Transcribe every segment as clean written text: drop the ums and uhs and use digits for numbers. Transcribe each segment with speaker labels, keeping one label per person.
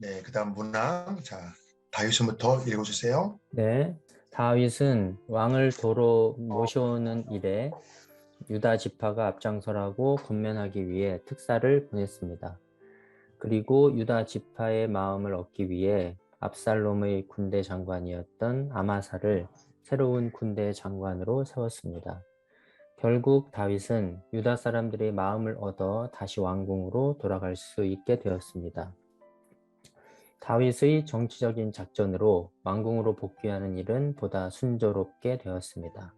Speaker 1: 네, 그다음 문항. 자, 다윗서부터 읽어주세요.
Speaker 2: 네, 다윗은 왕을 도로 모셔오는 일에 유다 지파가 앞장서라고 권면하기 위해 특사를 보냈습니다. 그리고 유다 지파의 마음을 얻기 위해 압살롬의 군대 장관이었던 아마사를 새로운 군대 장관으로 세웠습니다. 결국 다윗은 유다 사람들의 마음을 얻어 다시 왕궁으로 돌아갈 수 있게 되었습니다. 다윗의 정치적인 작전으로 왕궁으로 복귀하는 일은 보다 순조롭게 되었습니다.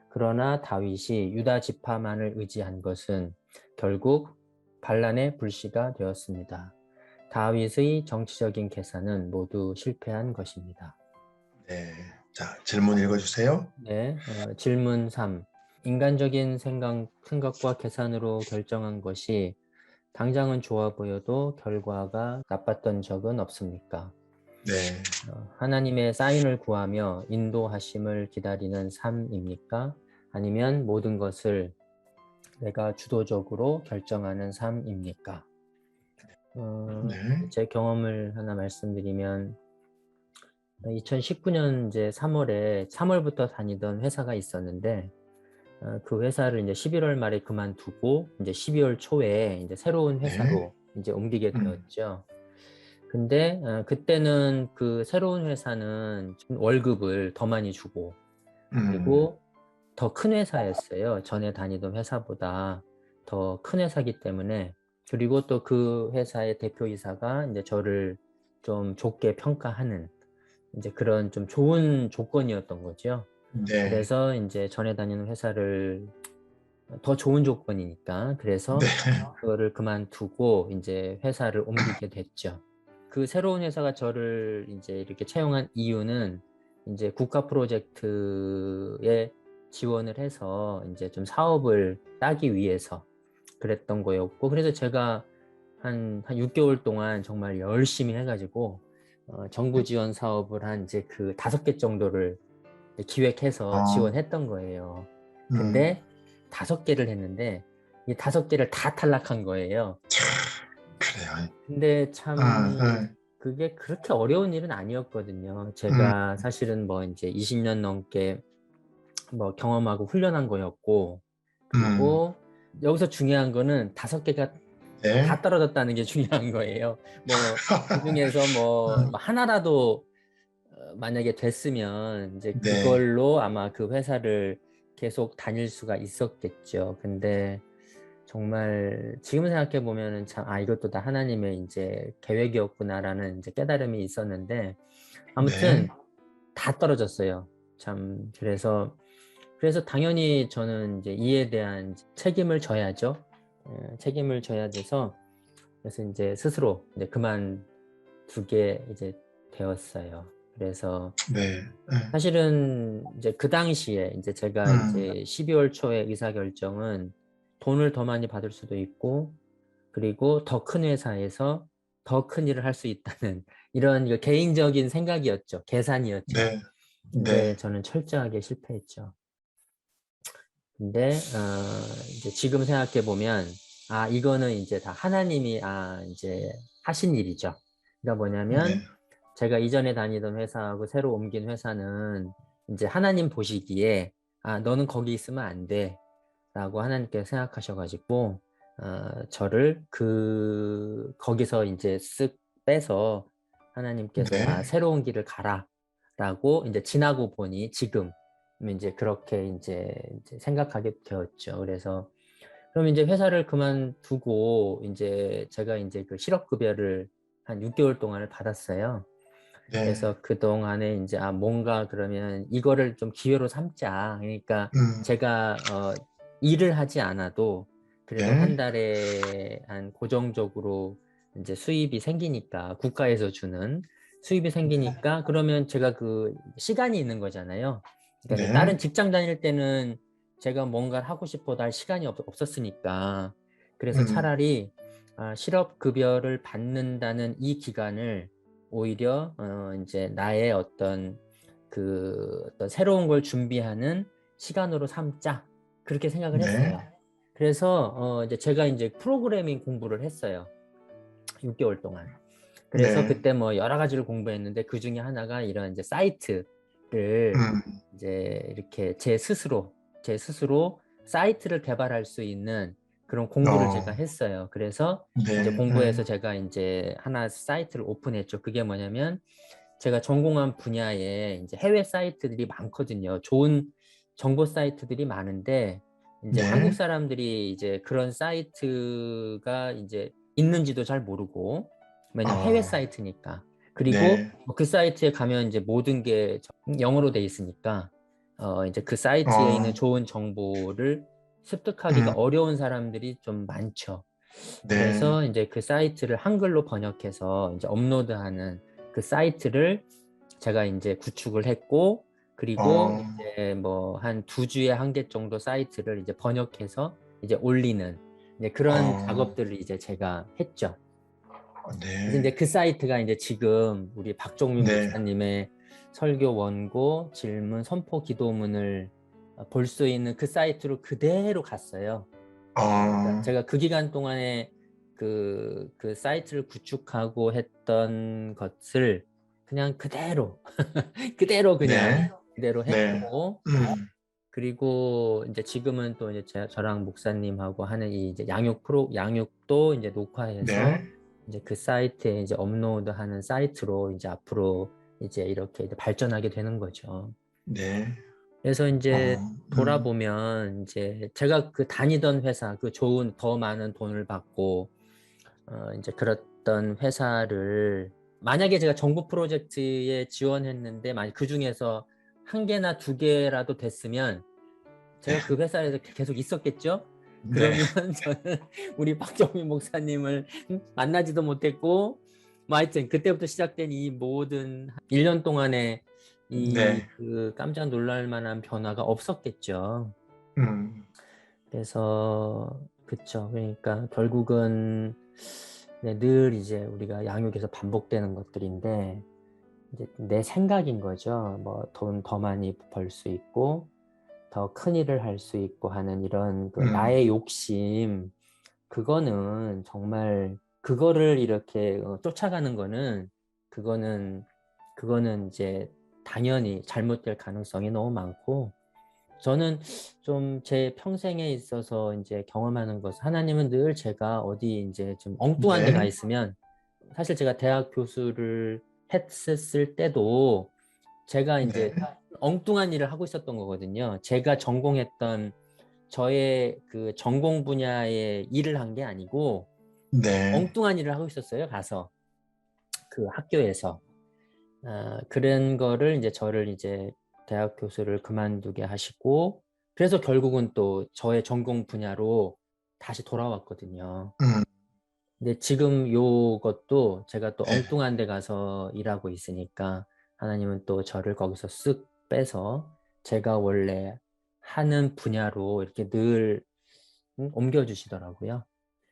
Speaker 2: 그러나 다윗이 유다 지파만을 의지한 것은 결국 반란의 불씨가 되었습니다. 다윗의 정치적인 계산은 모두 실패한 것입니다.
Speaker 1: 네, 자, 질문 읽어주세요.
Speaker 2: 네, 질문 3. 인간적인 생각과 계산으로 결정한 것이 당장은 좋아 보여도 결과가 나빴던 적은 없습니까?
Speaker 1: 네,
Speaker 2: 하나님의 사인을 구하며 인도하심을 기다리는 삶입니까? 아니면 모든 것을 내가 주도적으로 결정하는 삶입니까?
Speaker 1: 네,
Speaker 2: 제 경험을 하나 말씀드리면 2019년 이제 3월부터 다니던 회사가 있었는데 그 회사를 이제 11월 말에 그만두고 이제 12월 초에 이제 새로운
Speaker 1: 네,
Speaker 2: 회사로 이제 옮기게
Speaker 1: 음,
Speaker 2: 되었죠. 근데 그때는 그 새로운 회사는 좀 월급을 더 많이 주고
Speaker 1: 음,
Speaker 2: 그리고 더 큰 회사였어요. 전에 다니던 회사보다 더 큰 회사기 때문에 그리고 또 그 회사의 대표이사가 이제 저를 좀 좋게 평가하는 이제 그런 좀 좋은 조건이었던 거죠.
Speaker 1: 네,
Speaker 2: 그래서 이제 전에 다니는 회사를 더 좋은 조건이니까
Speaker 1: 네,
Speaker 2: 그래서 그거를 그만두고 이제 회사를 옮기게 됐죠. 그 새로운 회사가 저를 이제 이렇게 채용한 이유는 이제 국가 프로젝트에 지원을 해서 이제 좀 사업을 따기 위해서 그랬던 거였고 그래서 제가 한 6개월 동안 정말 열심히 해가지고 정부 지원 사업을 한 이제 그 5개 정도를 기획해서
Speaker 1: 어,
Speaker 2: 지원했던 거예요.
Speaker 1: 음,
Speaker 2: 근데 5개를 했는데 이 5개를 다 탈락한 거예요.
Speaker 1: 그래요.
Speaker 2: 근데
Speaker 1: 아,
Speaker 2: 참
Speaker 1: 아,
Speaker 2: 그게 그렇게 어려운 일은 아니었거든요.
Speaker 1: 음,
Speaker 2: 제가 사실은 뭐 이제 20년 넘게 뭐 경험하고 훈련한 거였고
Speaker 1: 음,
Speaker 2: 그리고 여기서 중요한 거는 5개가 다
Speaker 1: 네,
Speaker 2: 떨어졌다는 게 중요한 거예요. 뭐 그중에서 뭐 하나라도 만약에 됐으면 이제
Speaker 1: 네,
Speaker 2: 그걸로 아마 그 회사를 계속 다닐 수가 있었겠죠. 근데 정말 지금 생각해 보면은 참, 이것도 다 하나님의 이제 계획이었구나라는 이제 깨달음이 있었는데 아무튼
Speaker 1: 네,
Speaker 2: 다 떨어졌어요. 참, 그래서 당연히 저는 이제 이에 대한 책임을 져야죠. 책임을 져야 돼서 그래서 이제 스스로 이제 그만두게 이제 되었어요. 그래서
Speaker 1: 네, 네,
Speaker 2: 사실은 이제 그 당시에 이제 제가
Speaker 1: 음,
Speaker 2: 이제 12월 초에 의사결정은 돈을 더 많이 받을 수도 있고 그리고 더 큰 회사에서 더 큰 일을 할 수 있다는 이런 이거 개인적인 생각이었죠. 계산이었죠.
Speaker 1: 네,
Speaker 2: 근데
Speaker 1: 네,
Speaker 2: 저는 철저하게 실패했죠. 근데 이제 지금 생각해 보면 이거는 이제 다 하나님이 이제 하신 일이죠. 그러니까
Speaker 1: 네,
Speaker 2: 뭐냐면 제가 이전에 다니던 회사하고 새로 옮긴 회사는 이제 하나님 보시기에 너는 거기 있으면 안 돼. 라고 하나님께서 생각하셔가지고 저를 거기서 이제 쓱 빼서 하나님께서
Speaker 1: 네,
Speaker 2: 새로운 길을 가라 라고 이제 지나고 보니 지금 이제 그렇게 이제 생각하게 되었죠. 그래서 그럼 이제 회사를 그만두고 이제 제가 이제 그 실업급여를 한 6개월 동안을 받았어요.
Speaker 1: 네,
Speaker 2: 그래서 그동안에 이제 뭔가 그러면 이거를 좀 기회로 삼자. 그러니까
Speaker 1: 음,
Speaker 2: 제가 일을 하지 않아도 그래도 한
Speaker 1: 네,
Speaker 2: 달에 한 고정적으로 이제 수입이 생기니까 국가에서 주는 수입이 생기니까 그러면 제가 그 시간이 있는 거잖아요. 그러니까 이제
Speaker 1: 네,
Speaker 2: 다른 직장 다닐 때는 제가 뭔가를 하고 싶어도 할 시간이 없었으니까 그래서
Speaker 1: 음,
Speaker 2: 차라리 실업급여를 받는다는 이 기간을 오히려 이제 나의 어떤 새로운 걸 준비하는 시간으로 삼자 그렇게 생각을
Speaker 1: 네,
Speaker 2: 했어요. 그래서 이제 제가 이제 프로그래밍 공부를 했어요. 6개월 동안. 그래서
Speaker 1: 네.
Speaker 2: 그때 뭐 여러 가지를 공부했는데 그 중에 하나가 이런 이제 사이트를
Speaker 1: 음,
Speaker 2: 이제 이렇게 제 스스로 사이트를 개발할 수 있는 그런 공부를 제가
Speaker 1: 어,
Speaker 2: 했어요. 그래서 이제
Speaker 1: 네.
Speaker 2: 공부해서 제가 이제 하나 사이트를 오픈했죠. 그게 뭐냐면 제가 전공한 분야에 이제 해외 사이트들이 많거든요. 좋은 정보 사이트들이 많은데 이제 한국
Speaker 1: 네.
Speaker 2: 사람들이 이제 그런 사이트가 이제 있는지도 잘 모르고 왜냐면 해외
Speaker 1: 어,
Speaker 2: 사이트니까. 그리고
Speaker 1: 네.
Speaker 2: 그 사이트에 가면 이제 모든 게 영어로 돼 있으니까 이제 그 사이트에 있는
Speaker 1: 어,
Speaker 2: 좋은 정보를 습득하기가
Speaker 1: 음,
Speaker 2: 어려운 사람들이 좀 많죠.
Speaker 1: 네.
Speaker 2: 그래서 이제 그 사이트를 한글로 번역해서 이제 업로드하는 그 사이트를 제가 이제 구축을 했고, 그리고
Speaker 1: 어,
Speaker 2: 이제 뭐 한 두 주에 한 개 정도 사이트를 이제 번역해서 이제 올리는 이제 그런
Speaker 1: 어,
Speaker 2: 작업들을 이제 제가 했죠. 그래서
Speaker 1: 네.
Speaker 2: 이제 그 사이트가 이제 지금 우리 박종민
Speaker 1: 네.
Speaker 2: 목사님의 설교 원고, 질문, 선포 기도문을 볼 수 있는 그 사이트로 그대로 갔어요. 그러니까
Speaker 1: 어,
Speaker 2: 제가 그 기간 동안에 그 사이트를 구축하고 했던 것을 그냥 그대로 그대로
Speaker 1: 네.
Speaker 2: 그냥 그대로
Speaker 1: 네.
Speaker 2: 했고,
Speaker 1: 음,
Speaker 2: 그리고 이제 지금은 또 이제 저랑 목사님하고 하는 이 이제 양육도 이제 녹화해서
Speaker 1: 네.
Speaker 2: 이제 그 사이트에 이제 업로드하는 사이트로 이제 앞으로 이제 이렇게 이제 발전하게 되는 거죠.
Speaker 1: 네.
Speaker 2: 그래서
Speaker 1: 어,
Speaker 2: 이제 돌아보면 이제 제가 그 다니던 회사, 그 좋은 더 많은 돈을 받고 이제 그랬던 회사를 만약에 제가 정부 프로젝트에 지원했는데 만약 그 중에서 한 개나 두 개라도 됐으면
Speaker 1: 네.
Speaker 2: 제가 그 회사에서 계속 있었겠죠?
Speaker 1: 네.
Speaker 2: 그러면 저는 우리 박정민 목사님을 만나지도 못했고, 뭐 하여튼 그때부터 시작된 이 모든 1년 동안의 이
Speaker 1: 네.
Speaker 2: 그 깜짝 놀랄 만한 변화가 없었겠죠.
Speaker 1: 음,
Speaker 2: 그래서 그쵸. 그러니까 결국은 네, 늘 이제 우리가 양육에서 반복되는 것들인데 이제 내 생각인 거죠. 뭐 돈 더 많이 벌 수 있고 더 큰 일을 할 수 있고 하는 이런 그
Speaker 1: 음,
Speaker 2: 나의 욕심, 그거는 정말 그거를 이렇게 쫓아가는 거는 그거는 그거는 이제 당연히 잘못될 가능성이 너무 많고, 저는 좀 제 평생에 있어서 이제 경험하는 것은 하나님은 늘 제가 어디 이제 좀 엉뚱한 데 가
Speaker 1: 네.
Speaker 2: 있으면, 사실 제가 대학 교수를 했을 때도 제가 이제
Speaker 1: 네.
Speaker 2: 엉뚱한 일을 하고 있었던 거거든요. 제가 전공했던 저의 그 전공 분야의 일을 한 게 아니고
Speaker 1: 네.
Speaker 2: 엉뚱한 일을 하고 있었어요. 가서 그 학교에서 그런 거를 이제 저를 이제 대학 교수를 그만두게 하시고, 그래서 결국은 또 저의 전공 분야로 다시 돌아왔거든요.
Speaker 1: 음,
Speaker 2: 근데 지금 요것도 제가 또
Speaker 1: 네.
Speaker 2: 엉뚱한 데 가서 일하고 있으니까 하나님은 또 저를 거기서 쓱 빼서 제가 원래 하는 분야로 이렇게 늘 옮겨주시더라고요.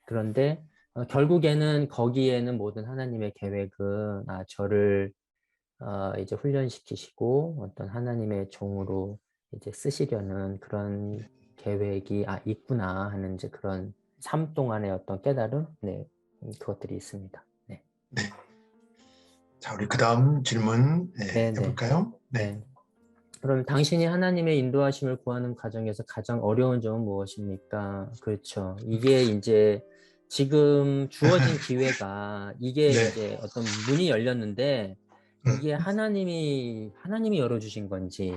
Speaker 2: 그런데 결국에는 거기에는 모든 하나님의 계획은 저를 이제 훈련시키시고 어떤 하나님의 종으로 이제 쓰시려는 그런 계획이 있구나 하는 이제 그런 삶 동안의 어떤 깨달음, 네, 그것들이 있습니다. 네,
Speaker 1: 네. 자, 우리 그 다음 질문 네,
Speaker 2: 네, 네,
Speaker 1: 해볼까요? 네.
Speaker 2: 네. 그럼 당신이 하나님의 인도하심을 구하는 과정에서 가장 어려운 점은 무엇입니까? 그렇죠. 이게 이제 지금 주어진 기회가 이게
Speaker 1: 네.
Speaker 2: 이제 어떤 문이 열렸는데
Speaker 1: 음,
Speaker 2: 이게 하나님이 열어주신 건지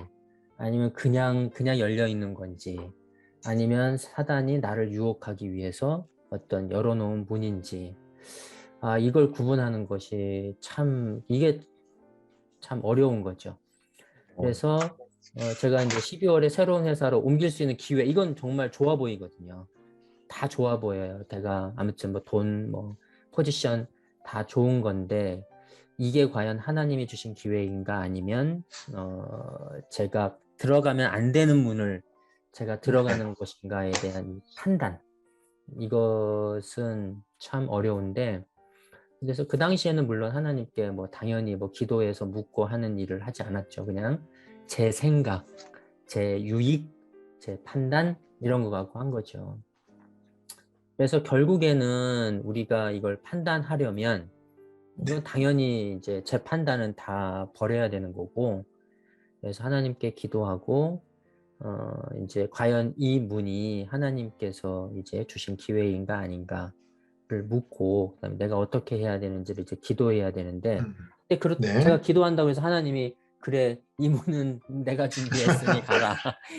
Speaker 2: 아니면 그냥 열려 있는 건지 아니면 사단이 나를 유혹하기 위해서 어떤 열어놓은 문인지 이걸 구분하는 것이 이게 참 어려운 거죠.
Speaker 1: 어,
Speaker 2: 그래서 제가 이제 12월에 새로운 회사로 옮길 수 있는 기회, 이건 정말 좋아 보이거든요. 다 좋아 보여요. 제가 아무튼 뭐 돈, 뭐 포지션 다 좋은 건데 이게 과연 하나님이 주신 기회인가 아니면 제가 들어가면 안 되는 문을 제가
Speaker 1: 네.
Speaker 2: 들어가는 것인가에 대한 판단, 이것은 참 어려운데, 그래서 그 당시에는 물론 하나님께 뭐 당연히 뭐 기도해서 묻고 하는 일을 하지 않았죠. 그냥 제 생각, 제 유익, 제 판단 이런 거 갖고 한 거죠. 그래서 결국에는 우리가 이걸 판단하려면 이건 당연히 이제 제 판단은 다 버려야 되는 거고, 그래서 하나님께 기도하고 이제 과연 이 문이 하나님께서 이제 주신 기회인가 아닌가를 묻고, 그다음에 내가 어떻게 해야 되는지를 이제 기도해야 되는데,
Speaker 1: 음,
Speaker 2: 근데 제가
Speaker 1: 네.
Speaker 2: 기도한다고 해서 하나님이 그래 이 문은 내가 준비했으니 가라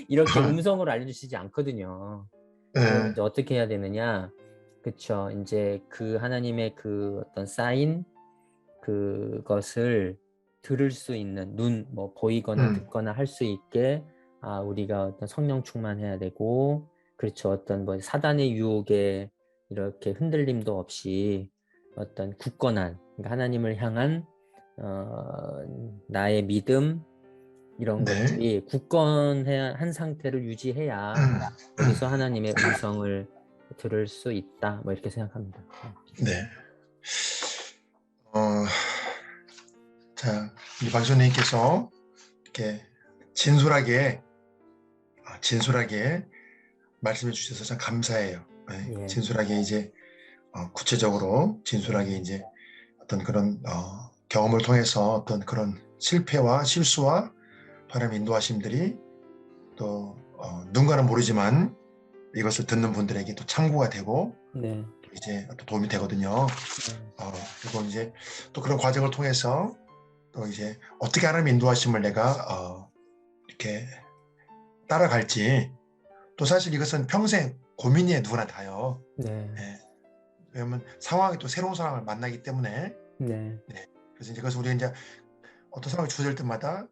Speaker 2: 이렇게 음성으로 알려주시지 않거든요. 그럼
Speaker 1: 네.
Speaker 2: 이제 어떻게 해야 되느냐? 그쵸. 이제 그 하나님의 그 어떤 사인 그것을 들을 수 있는 눈, 뭐 보이거나
Speaker 1: 음,
Speaker 2: 듣거나 할 수 있게 우리가 어떤 성령 충만해야 되고, 그렇죠. 어떤 뭐 사단의 유혹에 이렇게 흔들림도 없이 어떤 굳건한, 그러니까 하나님을 향한 나의 믿음 이런
Speaker 1: 네.
Speaker 2: 것들이 굳건한 상태를 유지해야
Speaker 1: 음,
Speaker 2: 거기서 하나님의 음성을 들을 수 있다. 뭐 이렇게 생각합니다.
Speaker 1: 네. 어, 자, 우리 박사님께서 이렇게 진솔하게, 진솔하게 말씀해 주셔서 참 감사해요. 네,
Speaker 2: 예,
Speaker 1: 진솔하게 이제 구체적으로 진솔하게
Speaker 2: 예,
Speaker 1: 이제 어떤 그런 경험을 통해서 어떤 그런 실패와 실수와 하나님의 인도하심들이 또 누군가는 모르지만 이것을 듣는 분들에게 또 참고가 되고
Speaker 2: 네,
Speaker 1: 이제 또 도움이 되거든요.
Speaker 2: 네,
Speaker 1: 그리고 이제 또 그런 과정을 통해서 또 이제 어떻게 하나님의 인도하심을 내가 이렇게 따라갈지 또 사실 이것은 평생 고민이에요. 누구나 다요.
Speaker 2: 네,
Speaker 1: 예. 왜냐하면 상황이 또 새로운 사람을 만나기 때문에
Speaker 2: 네,
Speaker 1: 네. 그래서 이제 그래서 우리 이제 어떤 상황이 주어질 때마다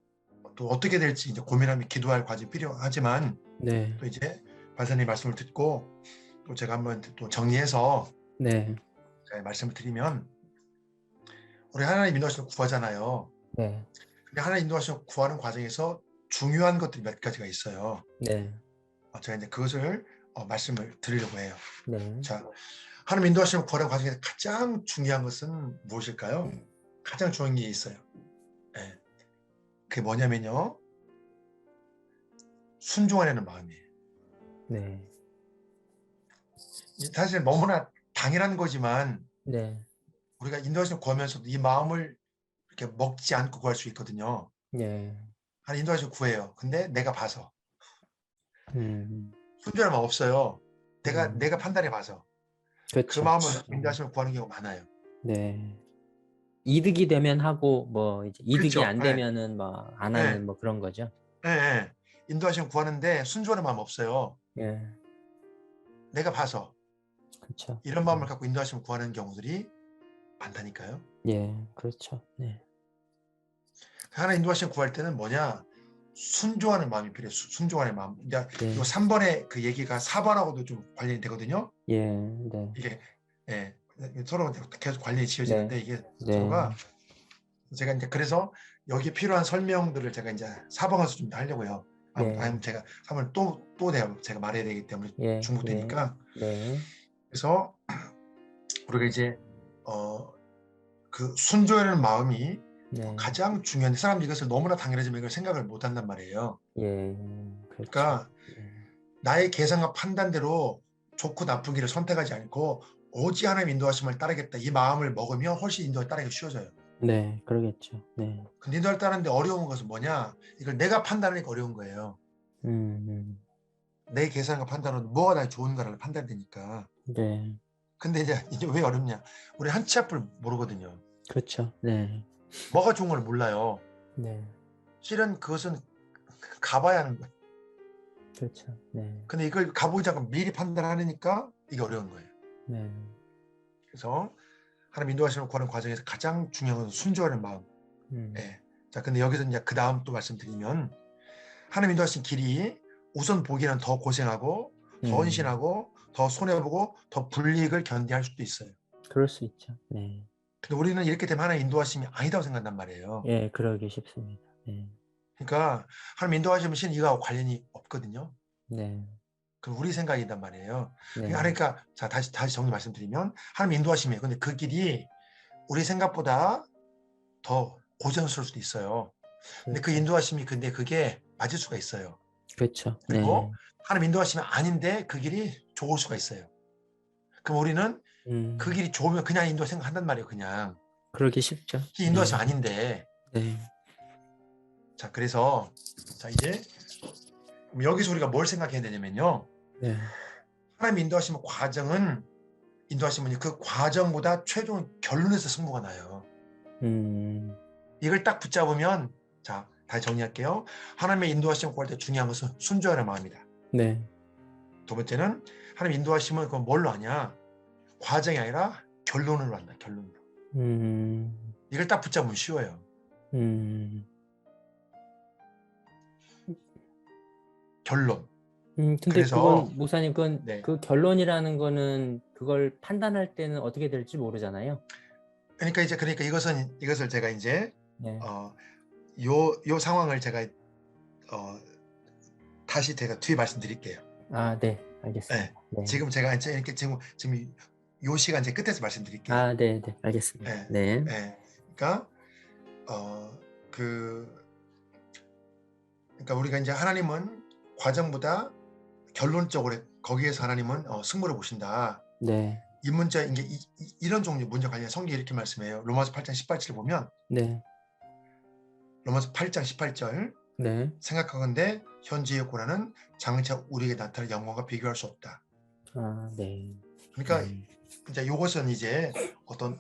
Speaker 1: 또 어떻게 될지 이제 고민하며 기도할 과정이 필요하지만
Speaker 2: 네,
Speaker 1: 또 이제 발사님 말씀을 듣고 또 제가 한번 또 정리해서
Speaker 2: 네,
Speaker 1: 제가 말씀을 드리면 우리 하나님 인도하시면 구하잖아요.
Speaker 2: 네,
Speaker 1: 근데 하나님 인도하시면 구하는 과정에서 중요한 것들이 몇 가지가 있어요.
Speaker 2: 네,
Speaker 1: 제가 이제 그것을 말씀을 드리려고 해요.
Speaker 2: 네,
Speaker 1: 자, 하나님 인도하시면 구하는 과정에서 가장 중요한 것은 무엇일까요? 가장 중요한 게 있어요. 예. 그게 뭐냐면요. 순종하려는 마음이에요.
Speaker 2: 네,
Speaker 1: 사실 너무나 당연한 거지만
Speaker 2: 네,
Speaker 1: 우리가 인도하시면 구하면서도 이 마음을 이렇게 먹지 않고 구할 수 있거든요.
Speaker 2: 네,
Speaker 1: 하나님 인도하시면 구해요. 근데 내가 봐서
Speaker 2: 음,
Speaker 1: 순종할 마음 없어요.
Speaker 2: 음,
Speaker 1: 내가 판단해 봐서 그
Speaker 2: 그렇죠.
Speaker 1: 마음을 인도하시면 구하는 경우가 많아요.
Speaker 2: 네. 이득이 되면 하고 뭐 이제 이득이
Speaker 1: 그렇죠.
Speaker 2: 안
Speaker 1: 예,
Speaker 2: 되면은 뭐 안
Speaker 1: 예,
Speaker 2: 하는 뭐 그런 거죠.
Speaker 1: 예, 예. 인도하시면 구하는데 순종하는 마음 없어요.
Speaker 2: 예,
Speaker 1: 내가 봐서
Speaker 2: 그렇죠.
Speaker 1: 이런 마음을 갖고 인도하시면 구하는 경우들이 많다니까요.
Speaker 2: 예, 그렇죠. 네,
Speaker 1: 하나 인도하시면 구할 때는 뭐냐? 순종하는 마음이 필요해요. 순종하는 마음. 이제 이
Speaker 2: 네,
Speaker 1: 3번의 그 얘기가 4번하고도 좀 관련이 되거든요.
Speaker 2: 예, 네,
Speaker 1: 이게 예, 서로 계속 관련이
Speaker 2: 네,
Speaker 1: 지어지는데 이게
Speaker 2: 네,
Speaker 1: 서로가 제가 이제 그래서 여기 필요한 설명들을 제가 이제 4번 가서 좀 하려고요.
Speaker 2: 네,
Speaker 1: 아니면 제가 3번 또 제가 말해야 되기 때문에
Speaker 2: 예, 예,
Speaker 1: 중복되니까
Speaker 2: 네,
Speaker 1: 그래서 우리가 이제 그 순종하는 마음이
Speaker 2: 네,
Speaker 1: 가장 중요한데 사람들이 이것을 너무나 당연하지만 이걸 생각을 못 한단 말이에요.
Speaker 2: 예, 그렇죠.
Speaker 1: 그러니까
Speaker 2: 예,
Speaker 1: 나의 계산과 판단대로 좋고 나쁜 길을 선택하지 않고 오직 하나님 인도하심을 따르겠다. 이 마음을 먹으면 훨씬 인도를 따르기 쉬워져요.
Speaker 2: 네, 그러겠죠. 네,
Speaker 1: 근데 인도를 따르는데 어려운 것은 뭐냐? 이걸 내가 판단하니까 어려운 거예요.
Speaker 2: 음,
Speaker 1: 내 계산과 판단은 뭐가 나 좋은가를 판단되니까.
Speaker 2: 네,
Speaker 1: 근데 이제 왜 어렵냐? 우리 한 치 앞을 모르거든요.
Speaker 2: 그렇죠. 네,
Speaker 1: 뭐가 좋은 걸 몰라요.
Speaker 2: 네,
Speaker 1: 실은 그것은 가봐야 하는 거예요.
Speaker 2: 그렇죠. 네,
Speaker 1: 근데 이걸 가보지 않고 미리 판단하니까 이게 어려운 거예요.
Speaker 2: 네,
Speaker 1: 그래서 하나님 인도하시는 구하는 과정에서 가장 중요한 건 순종하는 마음.
Speaker 2: 음,
Speaker 1: 예. 자, 근데 여기서 이제 그 다음 또 말씀드리면 하나님 인도하신 길이 우선 보기에는 더 고생하고 더
Speaker 2: 음,
Speaker 1: 헌신하고 더 손해보고 더 불이익을 견디할 수도 있어요.
Speaker 2: 그럴 수 있죠. 네,
Speaker 1: 근데 우리는 이렇게 되면 하나님 인도하심이 아니다고 생각한단 말이에요.
Speaker 2: 예, 그러기 쉽습니다. 네,
Speaker 1: 그러니까 하나님 인도하시면 신 이거하고 관련이 없거든요.
Speaker 2: 네,
Speaker 1: 그건 우리 생각이단 말이에요.
Speaker 2: 네,
Speaker 1: 그러니까 자 다시 정리 말씀드리면 하나님 인도하심이에요. 근데 그 길이 우리 생각보다 더 고전스러울 수도 있어요. 근데 그
Speaker 2: 그렇죠.
Speaker 1: 인도하심이 근데 그게 맞을 수가 있어요.
Speaker 2: 그렇죠.
Speaker 1: 그리고
Speaker 2: 네,
Speaker 1: 하나님 인도하시면 아닌데 그 길이 좋을 수가 있어요. 그럼 우리는 그
Speaker 2: 음,
Speaker 1: 길이 좋으면 그냥 인도 생각한단 말이에요. 그냥.
Speaker 2: 그러기 쉽죠.
Speaker 1: 이게 인도하심 아닌데.
Speaker 2: 네.
Speaker 1: 자, 그래서 자 이제 여기서 우리가 뭘 생각해야 되냐면요.
Speaker 2: 네.
Speaker 1: 하나님 인도하시면 과정은 인도하시면 그 과정보다 최종 결론에서 승부가 나요.
Speaker 2: 음.
Speaker 1: 이걸 딱 붙잡으면 자, 다시 정리할게요. 하나님의 인도하심을 구할 때 중요한 것은 순종하는 마음이다.
Speaker 2: 네.
Speaker 1: 두 번째는 하나님 인도하심은 그건 뭘로 하냐? 과정이 아니라 결론으로 한다. 결론으로.
Speaker 2: 음.
Speaker 1: 이걸 딱 붙잡으면 쉬워요.
Speaker 2: 음.
Speaker 1: 결론.
Speaker 2: 근데
Speaker 1: 그래서
Speaker 2: 그건 목사님 그건
Speaker 1: 네.
Speaker 2: 그 결론이라는 거는 그걸 판단할 때는 어떻게 될지 모르잖아요.
Speaker 1: 그러니까 이것을 제가 이제
Speaker 2: 네.
Speaker 1: 요 상황을 제가 다시 제가 뒤에 말씀드릴게요.
Speaker 2: 아, 네.
Speaker 1: 네.
Speaker 2: 알겠습니다. 네.
Speaker 1: 지금 제가 이제 이렇게 지금 요 시간 제 끝에서 말씀드릴게요.
Speaker 2: 아, 네, 네. 알겠습니다.
Speaker 1: 네.
Speaker 2: 네.
Speaker 1: 네. 그러니까 그 그러니까 우리가 이제 하나님은 과정보다 결론적으로 거기에서 하나님은 승부를 보신다.
Speaker 2: 네.
Speaker 1: 이 문제 이제 이런 종류 문제 관련 성경이 이렇게 말씀해요. 로마서 8장 18절 보면
Speaker 2: 네.
Speaker 1: 로마서 8장 18절
Speaker 2: 네.
Speaker 1: 생각하건대 현재의 고난은 장차 우리에게 나타날 영광과 비교할 수 없다.
Speaker 2: 아, 네.
Speaker 1: 그러니까 이제 이것은 이제 어떤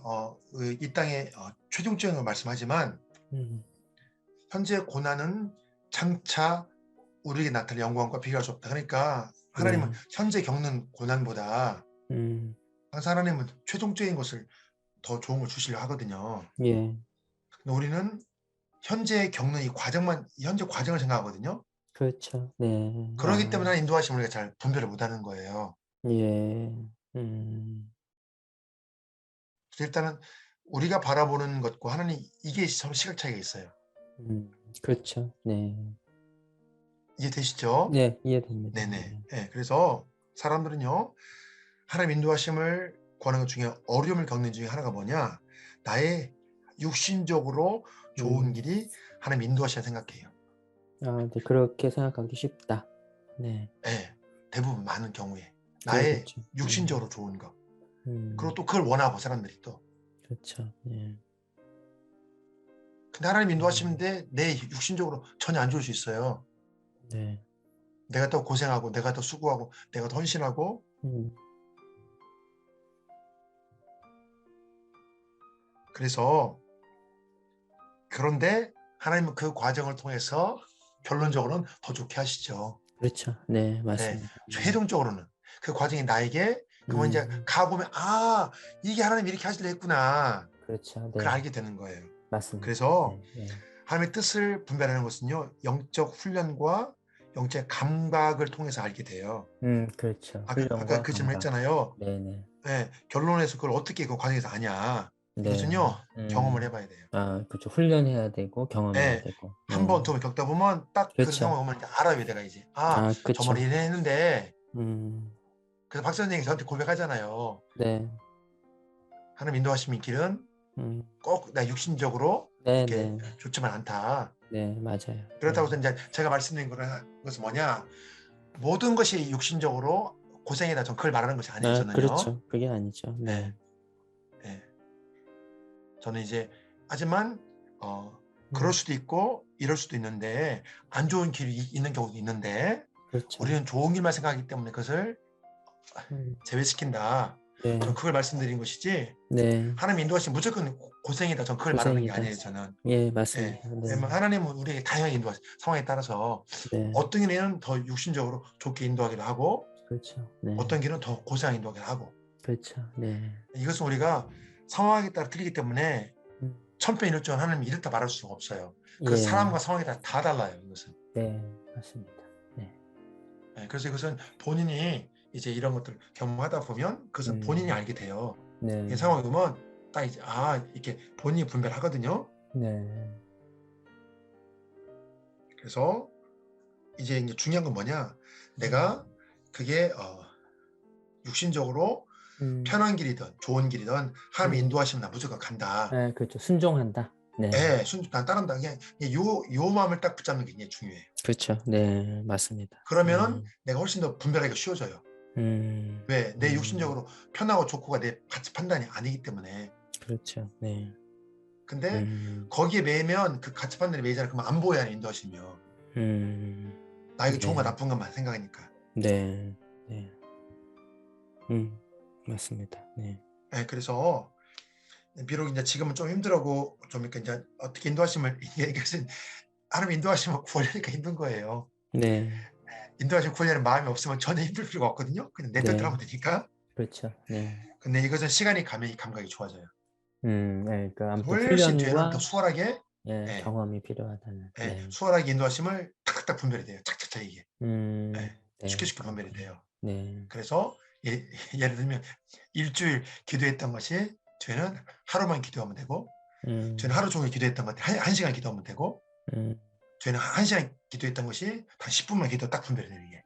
Speaker 1: 이 땅의 최종적인 걸 말씀하지만
Speaker 2: 음.
Speaker 1: 현재 고난은 장차 우리에게 나타날 영광과 비교할 수 없다. 그러니까 하나님은
Speaker 2: 네.
Speaker 1: 현재 겪는 고난보다
Speaker 2: 음.
Speaker 1: 항상 하나님은 최종적인 것을 더 좋은 걸 주시려 하거든요.
Speaker 2: 예.
Speaker 1: 근데 우리는 현재 겪는 현재 과정을 생각하거든요.
Speaker 2: 그렇죠. 네.
Speaker 1: 그러기 때문에 하나님 인도하심을 우리가 잘 분별을 못하는 거예요.
Speaker 2: 예. 음.
Speaker 1: 그래서 일단은 우리가 바라보는 것과 하나님 이게 서로 시각 차이가 있어요.
Speaker 2: 그렇죠. 네.
Speaker 1: 이해되시죠?
Speaker 2: 네, 이해됩니다.
Speaker 1: 네네.
Speaker 2: 네.
Speaker 1: 네, 그래서 사람들은요, 하나님 인도하심을 구하는 것 중에 어려움을 겪는 중에 하나가 뭐냐? 나의 육신적으로 좋은
Speaker 2: 음.
Speaker 1: 길이 하나님 인도하시라 생각해요.
Speaker 2: 아, 네. 그렇게 생각하기 쉽다. 네.
Speaker 1: 네, 대부분 많은 경우에 나의
Speaker 2: 그러겠죠.
Speaker 1: 육신적으로 좋은 거. 그리고
Speaker 2: 음.
Speaker 1: 또 그걸 원하고 사람들이 또.
Speaker 2: 그렇죠. 네.
Speaker 1: 근데 하나님 인도하시는데 내 육신적으로 전혀 안 좋을 수 있어요.
Speaker 2: 네.
Speaker 1: 내가 더 고생하고 내가 더 수고하고 내가 더 헌신하고
Speaker 2: 음.
Speaker 1: 그래서 그런데 하나님은 그 과정을 통해서 결론적으로는 더 좋게 하시죠.
Speaker 2: 그렇죠. 네,
Speaker 1: 네,
Speaker 2: 맞습니다. 네.
Speaker 1: 최종적으로는 그 과정이 나에게 그러면 이제
Speaker 2: 음.
Speaker 1: 가보면 이게 하나님 이렇게 하시려 했구나.
Speaker 2: 그렇죠.
Speaker 1: 그걸
Speaker 2: 네.
Speaker 1: 알게 되는 거예요.
Speaker 2: 맞습니다.
Speaker 1: 그래서
Speaker 2: 네. 네.
Speaker 1: 하나님의 뜻을 분별하는 것은요, 영적 훈련과 영적 감각을 통해서 알게 돼요.
Speaker 2: 그렇죠.
Speaker 1: 아까
Speaker 2: 훈련과
Speaker 1: 그 질문
Speaker 2: 감각.
Speaker 1: 했잖아요.
Speaker 2: 네네.
Speaker 1: 네, 결론에서 그걸 어떻게 그 과정에서 아냐.
Speaker 2: 네.
Speaker 1: 이것은요, 경험을 해봐야 돼요.
Speaker 2: 아, 그렇죠. 훈련해야 되고 경험해야
Speaker 1: 네,
Speaker 2: 되고.
Speaker 1: 한
Speaker 2: 네.
Speaker 1: 번, 두 번 겪다 보면 딱 그
Speaker 2: 그렇죠.
Speaker 1: 상황 오면 이제 알아요, 내가 이제.
Speaker 2: 아,
Speaker 1: 저번에
Speaker 2: 그쵸.
Speaker 1: 이래 했는데,
Speaker 2: 음.
Speaker 1: 그래서 박 선생님이 저한테 고백하잖아요.
Speaker 2: 네.
Speaker 1: 하나님 인도하시는 길은
Speaker 2: 음.
Speaker 1: 꼭 나 육신적으로 이렇게
Speaker 2: 네네.
Speaker 1: 좋지만 않다.
Speaker 2: 네, 맞아요.
Speaker 1: 그렇다고
Speaker 2: 네.
Speaker 1: 해서 이제 제가 말씀드린 것은 뭐냐, 모든 것이 육신적으로 고생이다. 전 그걸 말하는 것이 아니에요,
Speaker 2: 아,
Speaker 1: 저는요.
Speaker 2: 그렇죠. 그게 아니죠.
Speaker 1: 네,
Speaker 2: 네.
Speaker 1: 네. 저는 이제 하지만 그럴
Speaker 2: 음.
Speaker 1: 수도 있고 이럴 수도 있는데 안 좋은 길이 있는 경우도 있는데
Speaker 2: 그렇죠.
Speaker 1: 우리는 좋은 길만 생각하기 때문에 그것을
Speaker 2: 음.
Speaker 1: 제외시킨다.
Speaker 2: 네.
Speaker 1: 전 그걸 말씀드린 것이지
Speaker 2: 네.
Speaker 1: 하나님 인도하시면 무조건 고생이다. 전 그걸 말하는 게
Speaker 2: 고생이다.
Speaker 1: 아니에요. 저는.
Speaker 2: 예,
Speaker 1: 예.
Speaker 2: 맞습니다. 네.
Speaker 1: 왜냐면 하나님은 우리에게 다양하게 인도하시 상황에 따라서
Speaker 2: 네.
Speaker 1: 어떤 길에는 더 육신적으로 좋게 인도하기도 하고
Speaker 2: 그렇죠. 네.
Speaker 1: 어떤 길은 더 고생하게 인도하기도 하고
Speaker 2: 그렇죠. 네.
Speaker 1: 이것은 우리가 상황에 따라 틀리기 때문에
Speaker 2: 음.
Speaker 1: 천편일률적으로 하나님이 이렇다 말할 수가 없어요. 그
Speaker 2: 예.
Speaker 1: 사람과 상황에 따라 다 달라요. 이것은.
Speaker 2: 네, 맞습니다. 네.
Speaker 1: 예, 그래서 이것은 본인이 이제 이런 것들을 경험하다 보면 그것은 본인이 알게 돼요.
Speaker 2: 네.
Speaker 1: 이 상황이 오면 딱 이제 이렇게 본인이 분별하거든요.
Speaker 2: 네.
Speaker 1: 그래서 이제 중요한 건 뭐냐? 내가 그게 육신적으로 편한 길이든 좋은 길이든 하나님 인도하시면 나 무조건 간다.
Speaker 2: 네, 그렇죠. 순종한다. 네.
Speaker 1: 예, 난 따른다. 그냥 요 마음을 딱 붙잡는 게 굉장히 중요해요.
Speaker 2: 그렇죠. 네, 맞습니다.
Speaker 1: 그러면은 내가 훨씬 더 분별하기가 쉬워져요. 왜? 내 육신적으로 편하고 좋고가 내 가치 판단이 아니기 때문에.
Speaker 2: 그렇죠. 네.
Speaker 1: 근데
Speaker 2: 음,
Speaker 1: 거기에 매이면 그 가치판들이 매이잖아. 그러면 안 보여야 인도하시면. 나에게 좋은 거
Speaker 2: 네,
Speaker 1: 나쁜 것만 생각하니까.
Speaker 2: 네, 네, 맞습니다. 네,
Speaker 1: 예, 그래서 비록 이제 지금은 좀 힘들고 좀 이렇게 이제 어떻게 인도하심을 이것은 하나님 인도하시면 구하려니까 힘든 거예요.
Speaker 2: 네,
Speaker 1: 인도하시면 구하려는 마음이 없으면 전혀 힘들 필요가 없거든요. 그냥 내 뜻대로
Speaker 2: 네,
Speaker 1: 하면 되니까.
Speaker 2: 그렇죠. 네,
Speaker 1: 근데 이것은 시간이 가면 이 감각이 좋아져요.
Speaker 2: 네, 그러니까 아무튼
Speaker 1: 훨씬 뒤에는 더
Speaker 2: 훈련과
Speaker 1: 수월하게,
Speaker 2: 예,
Speaker 1: 예,
Speaker 2: 경험이 필요하다는.
Speaker 1: 예,
Speaker 2: 네,
Speaker 1: 수월하게 인도하심을 탁탁탁 분별이 돼요. 착착착 이게. 예, 쉽게
Speaker 2: 네,
Speaker 1: 쉽게 분별이
Speaker 2: 그렇군요.
Speaker 1: 돼요.
Speaker 2: 네,
Speaker 1: 그래서 예를 들면 일주일 기도했던 것이 저희는 하루만 기도하면 되고, 저희는
Speaker 2: 음,
Speaker 1: 하루 종일 기도했던 것이 한 시간 기도하면 되고,
Speaker 2: 음,
Speaker 1: 저희는 한 시간 기도했던 것이 단 10분만 기도 딱 분별이 돼요, 이게.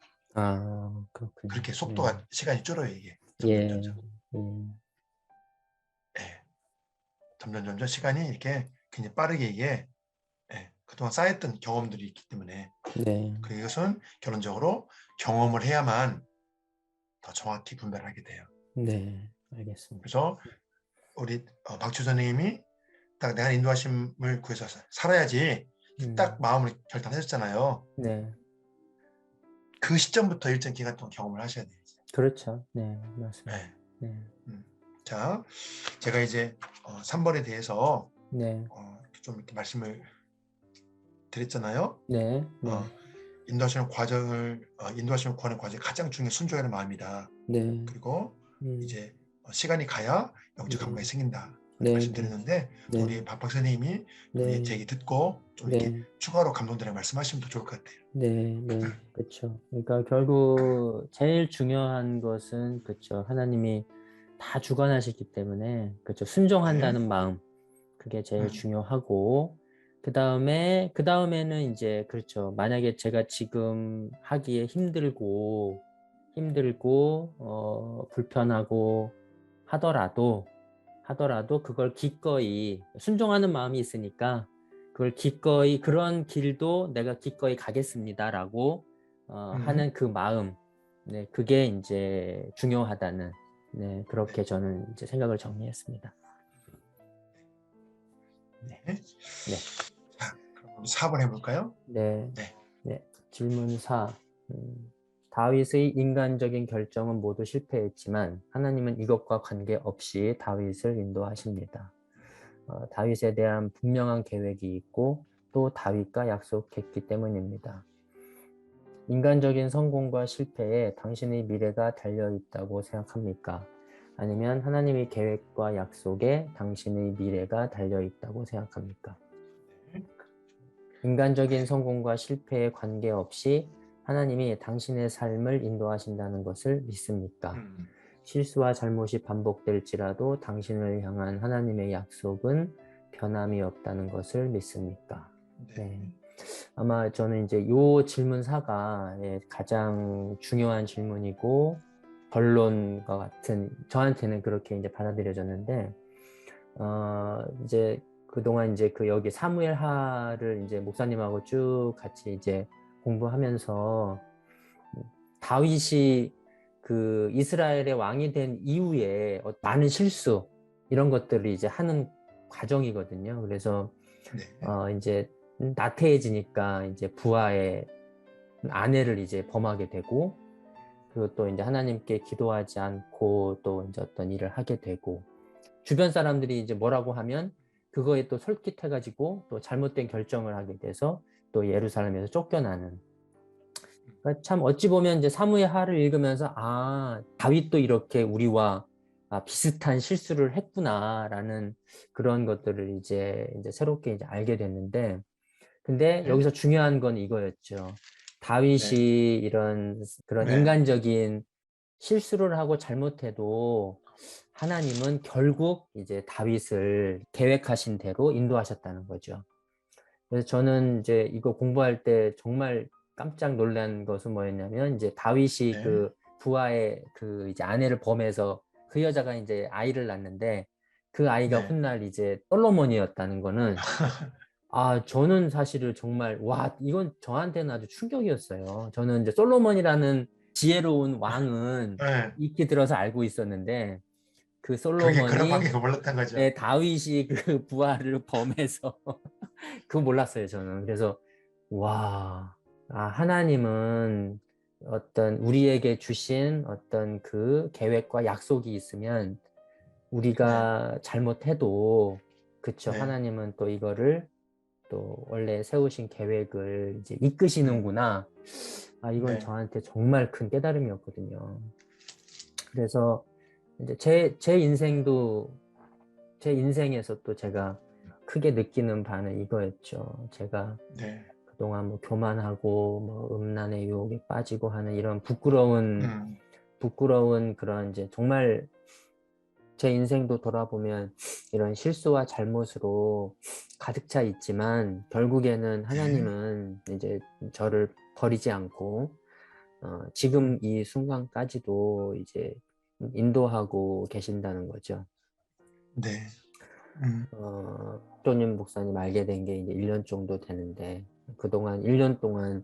Speaker 2: 그렇군요.
Speaker 1: 그렇게 속도가, 시간이 줄어요, 이게. 점점,
Speaker 2: 예,
Speaker 1: 점점.
Speaker 2: 음,
Speaker 1: 예, 점점, 점점 시간이 이렇게 굉장히 빠르게 이게, 예, 그동안 쌓였던 경험들이 있기 때문에,
Speaker 2: 네,
Speaker 1: 그리고 이것은 결론적으로 경험을 해야만 더 정확히 분별하게 돼요.
Speaker 2: 네, 알겠습니다.
Speaker 1: 그래서 우리 박주 선생님이 딱 내가 인도하심을 구해서 살아야지 딱
Speaker 2: 음,
Speaker 1: 마음을 결단하셨잖아요.
Speaker 2: 네,
Speaker 1: 그 시점부터 일정 기간 동안 경험을 하셔야 돼요. 이제.
Speaker 2: 그렇죠. 네, 맞습니다.
Speaker 1: 네.
Speaker 2: 네,
Speaker 1: 음. 자, 제가 이제 3번에 대해서
Speaker 2: 네,
Speaker 1: 좀 이렇게 말씀을 드렸잖아요.
Speaker 2: 네, 네,
Speaker 1: 어, 인도하시는 과정을 인도하시는 구하는 과정이 가장 중요한 순종하는 마음이다.
Speaker 2: 네,
Speaker 1: 그리고
Speaker 2: 음,
Speaker 1: 이제 시간이 가야 영적
Speaker 2: 네,
Speaker 1: 감각이 생긴다. 그렇게
Speaker 2: 네, 네,
Speaker 1: 말씀드렸는데 또
Speaker 2: 네,
Speaker 1: 우리 박 선생님이 우리 제
Speaker 2: 네,
Speaker 1: 얘기 듣고 좀 이렇게
Speaker 2: 네,
Speaker 1: 추가로 감동되는 말씀하시면 더 좋을 것 같아요.
Speaker 2: 네, 네, 그렇죠. 그러니까 결국 제일 중요한 것은 그렇죠. 하나님이 다 주관하시기 때문에 그렇죠.
Speaker 1: 네.
Speaker 2: 순종한다는 마음 그게 제일
Speaker 1: 음,
Speaker 2: 중요하고 그 다음에는 이제 그렇죠. 만약에 제가 지금 하기에 힘들고 불편하고 하더라도 그걸 기꺼이 순종하는 마음이 있으니까 그걸 기꺼이 그런 길도 내가 기꺼이 가겠습니다라고
Speaker 1: 음.
Speaker 2: 하는 그 마음, 네, 그게 이제 중요하다는, 네,
Speaker 1: 네.
Speaker 2: 그렇게 저는 이제 생각을 정리했습니다. 네,
Speaker 1: 네.
Speaker 2: 네,
Speaker 1: 자, 그럼 우리 4번 해볼까요?
Speaker 2: 네,
Speaker 1: 네.
Speaker 2: 네. 질문 4. 다윗의 인간적인 결정은 모두 실패했지만 하나님은 이것과 관계없이 다윗을 인도하십니다. 다윗에 대한 분명한 계획이 있고 또 다윗과 약속했기 때문입니다. 인간적인 성공과 실패에 당신의 미래가 달려 있다고 생각합니까? 아니면 하나님의 계획과 약속에 당신의 미래가 달려 있다고 생각합니까? 인간적인 성공과 실패에 관계없이 하나님이 당신의 삶을 인도하신다는 것을 믿습니까?
Speaker 1: 음,
Speaker 2: 실수와 잘못이 반복될지라도 당신을 향한 하나님의 약속은 변함이 없다는 것을 믿습니까? 네.
Speaker 1: 네.
Speaker 2: 아마 저는 이제 요 질문사가 가장 중요한 질문이고 결론과 같은 저한테는 그렇게 이제 받아들여졌는데 이제 그동안 이제 그 여기 사무엘하를 이제 목사님하고 쭉 같이 이제 공부하면서 다윗이 그 이스라엘의 왕이 된 이후에 많은 실수 이런 것들을 이제 하는 과정이거든요. 그래서
Speaker 1: 네.
Speaker 2: 이제 나태해지니까 이제 부하의 아내를 이제 범하게 되고 그리고 또 이제 하나님께 기도하지 않고 또 이제 어떤 일을 하게 되고 주변 사람들이 이제 뭐라고 하면 그거에 또 솔깃해가지고 또 잘못된 결정을 하게 돼서 또 예루살렘에서 쫓겨나는. 그러니까 참 어찌 보면 이제 사무의 하를 읽으면서 다윗도 이렇게 우리와 비슷한 실수를 했구나라는 그런 것들을 이제 새롭게 이제 알게 됐는데 근데
Speaker 1: 네.
Speaker 2: 여기서 중요한 건 이거였죠.
Speaker 1: 네.
Speaker 2: 다윗이 이런 그런
Speaker 1: 네.
Speaker 2: 인간적인 실수를 하고 잘못해도 하나님은 결국 이제 다윗을 계획하신 대로 인도하셨다는 거죠. 그래서 저는 이제 이거 공부할 때 정말 깜짝 놀란 것은 뭐였냐면 이제 다윗이
Speaker 1: 네.
Speaker 2: 그 부하의 그 이제 아내를 범해서 그 여자가 이제 아이를 낳는데 그 아이가
Speaker 1: 네.
Speaker 2: 훗날 이제 솔로몬이었다는 거는 저는 사실은 정말 와 이건 저한테는 아주 충격이었어요. 저는 이제 솔로몬이라는 지혜로운 왕은
Speaker 1: 네.
Speaker 2: 익히 들어서 알고 있었는데 그
Speaker 1: 그렇게 그런
Speaker 2: 솔로몬이
Speaker 1: 관계가 몰랐던 거죠.
Speaker 2: 예, 다윗이 그 부하를 범해서 그거 몰랐어요, 저는. 그래서 와, 하나님은 어떤 우리에게 주신 어떤 그 계획과 약속이 있으면
Speaker 1: 네,
Speaker 2: 우리가 잘못해도 그쵸,
Speaker 1: 네,
Speaker 2: 하나님은 또 이거를 또 원래 세우신 계획을 이제
Speaker 1: 음,
Speaker 2: 이끄시는구나. 이건
Speaker 1: 네,
Speaker 2: 저한테 정말 큰 깨달음이었거든요. 그래서 이제 제 인생도 제 인생에서 또 제가 크게 느끼는 바는 이거였죠. 제가
Speaker 1: 네,
Speaker 2: 그동안 뭐 교만하고 뭐 음란의 유혹에 빠지고 하는 이런
Speaker 1: 음,
Speaker 2: 부끄러운 그런 이제 정말 제 인생도 돌아보면 이런 실수와 잘못으로 가득 차 있지만 결국에는
Speaker 1: 네,
Speaker 2: 하나님은 이제 저를 버리지 않고 지금 이 순간까지도 이제 인도하고 계신다는 거죠.
Speaker 1: 네,
Speaker 2: 쪼님 목사님 알게 된 게 이제 1년 정도 되는데 그동안 1년 동안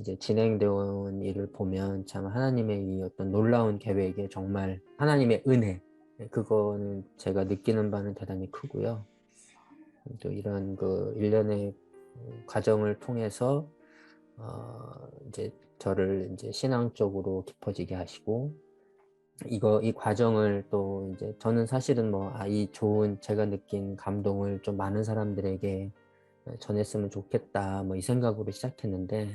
Speaker 2: 이제 진행되어 온 일을 보면 참 하나님의 이 어떤 놀라운 계획에 정말 하나님의 은혜 그거는 제가 느끼는 바는 대단히 크고요. 또 이런 그 1년의 과정을 통해서 이제 저를 이제 신앙적으로 깊어지게 하시고 이 과정을 또 이제 저는 사실은 뭐, 이 좋은 제가 느낀 감동을 좀 많은 사람들에게 전했으면 좋겠다, 뭐 이 생각으로 시작했는데,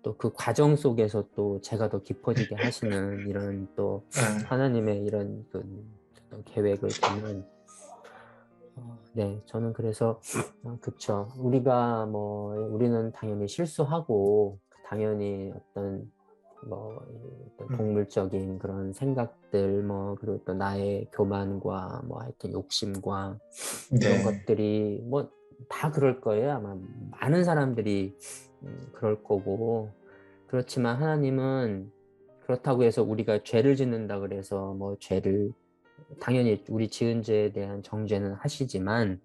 Speaker 2: 또 그 과정 속에서 또 제가 더 깊어지게 하시는 이런 또
Speaker 1: 음,
Speaker 2: 하나님의 이런 그 어떤 계획을 보면, 네, 저는 그래서, 그쵸. 우리는 당연히 실수하고, 당연히 어떤 뭐 어떤
Speaker 1: 음,
Speaker 2: 동물적인 그런 생각들 그리고 또 나의 교만과 뭐 하여튼 욕심과 이런
Speaker 1: 네,
Speaker 2: 것들이 뭐 다 그럴 거예요. 아마 많은 사람들이 그럴 거고 그렇지만 하나님은 그렇다고 해서 우리가 죄를 짓는다 그래서 뭐 죄를 당연히 우리 지은 죄에 대한 정죄는 하시지만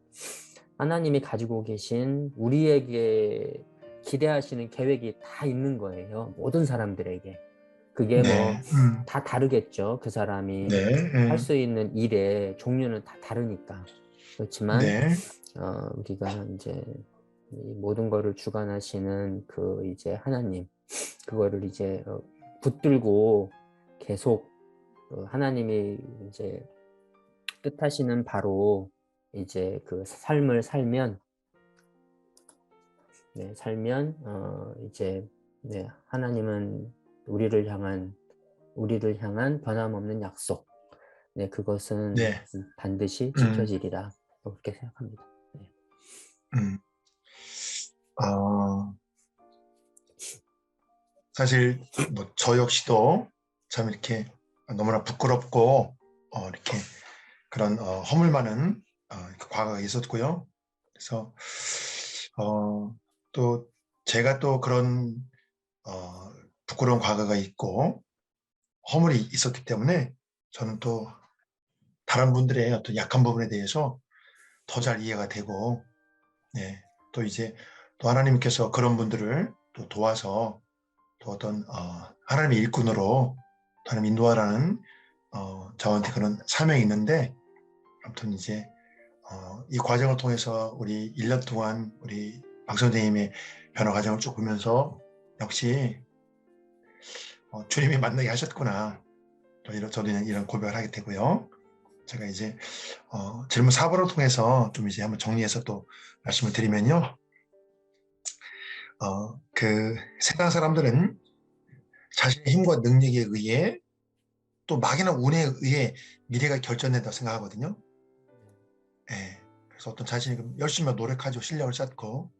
Speaker 2: 하나님이 가지고 계신 우리에게 기대하시는 계획이 다 있는 거예요. 모든 사람들에게. 그게 뭐
Speaker 1: 네,
Speaker 2: 다 다르겠죠. 그 사람이
Speaker 1: 네,
Speaker 2: 할 수 있는 일의 종류는 다 다르니까. 그렇지만
Speaker 1: 네,
Speaker 2: 우리가 이제 이 모든 거를 주관하시는 그 이제 하나님 그거를 이제 붙들고 계속 하나님이 이제 뜻하시는 바로 이제 그 삶을 살면 이제 네, 하나님은 우리를 향한 변함없는 약속. 네, 그것은
Speaker 1: 네,
Speaker 2: 반드시
Speaker 1: 음,
Speaker 2: 지켜지리라. 그렇게 생각합니다. 네.
Speaker 1: 음. 어, 사실 뭐 저 역시도 참 이렇게 너무나 부끄럽고 이렇게 그런 허물 많은 이렇게 과거가 있었고요. 그래서 또 제가 또 그런 어, 부끄러운 과거가 있고 허물이 있었기 때문에 저는 또 다른 분들의 어떤 약한 부분에 대해서 더 잘 이해가 되고, 네, 또 이제 또 하나님께서 그런 분들을 또 도와서 또 어떤 하나님의 일꾼으로 하나님 인도하라는 저한테 그런 사명이 있는데 아무튼 이제 이 과정을 통해서 우리 1년 동안 우리 박 선생님의 변화 과정을 쭉 보면서 역시 주님이 만나게 하셨구나. 저도 이런 고백을 하게 되고요. 제가 이제 질문 4번을 통해서 좀 이제 한번 정리해서 또 말씀을 드리면요. 그 세상 사람들은 자신의 힘과 능력에 의해 또 막연한 운에 의해 미래가 결정된다고 생각하거든요. 예. 그래서 어떤 자신이 열심히 노력하죠. 실력을 쌓고.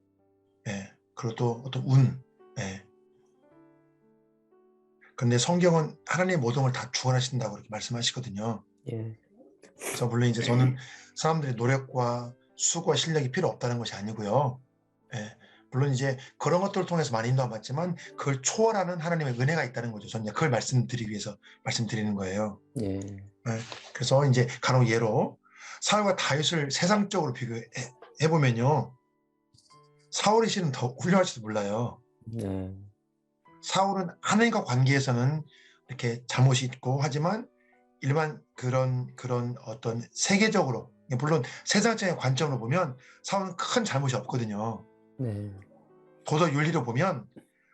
Speaker 1: 예. 그리고 또 어떤 운. 예. 근데 성경은 하나님의 모든 걸 다 주관하신다고 그렇게 말씀하시거든요.
Speaker 2: 예,
Speaker 1: 그래서 물론 이제 저는 사람들의 노력과 수고와 실력이 필요 없다는 것이 아니고요. 예. 물론 이제 그런 것들을 통해서 많이 인도받지만 그걸 초월하는 하나님의 은혜가 있다는 거죠. 저는 그걸 말씀드리기 위해서 말씀드리는 거예요.
Speaker 2: 예,
Speaker 1: 예. 그래서 이제 간혹 예로 사울과 다윗을 세상적으로 비교해 보면요. 사울이 씨는 더 훌륭할지도 몰라요.
Speaker 2: 네,
Speaker 1: 사울은 하나님과 관계에서는 이렇게 잘못이 있고 하지만 일반 그런 어떤 세계적으로 물론 세상적인 관점으로 보면 사울은 큰 잘못이 없거든요.
Speaker 2: 네.
Speaker 1: 도덕 윤리로 보면